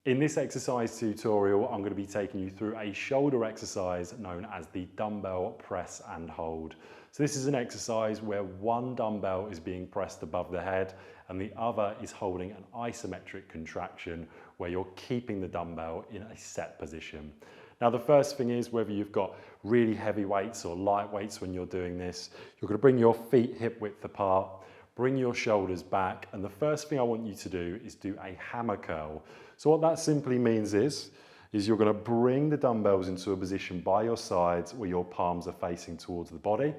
In this exercise tutorial, I'm going to be taking you through a shoulder exercise known as the dumbbell press and hold. So this is an exercise where one dumbbell is being pressed above the head and the other is holding an isometric contraction where you're keeping the dumbbell in a set position. Now the first thing is, whether you've got really heavy weights or light weights when you're doing this, you're going to bring your feet hip width apart, bring your shoulders back, and the first thing I want you to do is do a hammer curl. So what that simply means is you're going to bring the dumbbells into a position by your sides where your palms are facing towards the body.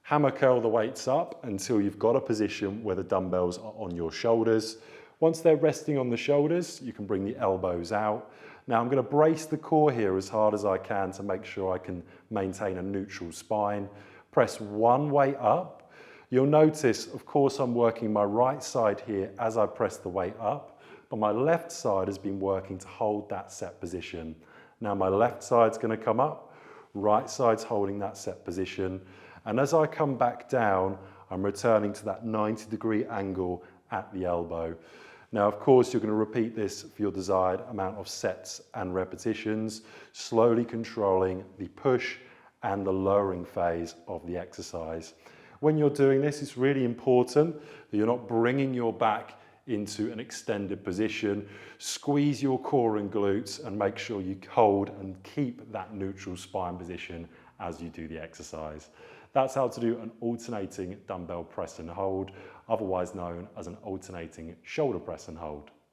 Hammer curl the weights up until you've got a position where the dumbbells are on your shoulders. Once they're resting on the shoulders, you can bring the elbows out. Now I'm going to brace the core here as hard as I can to make sure I can maintain a neutral spine. Press one weight up. You'll notice, of course, I'm working my right side here as I press the weight up, but my left side has been working to hold that set position. Now my left side's going to come up, right side's holding that set position, and as I come back down, I'm returning to that 90-degree angle at the elbow. Now, of course, you're going to repeat this for your desired amount of sets and repetitions, slowly controlling the push and the lowering phase of the exercise. When you're doing this, it's really important that you're not bringing your back into an extended position. Squeeze your core and glutes and make sure you hold and keep that neutral spine position as you do the exercise. That's how to do an alternating dumbbell press and hold, otherwise known as an alternating shoulder press and hold.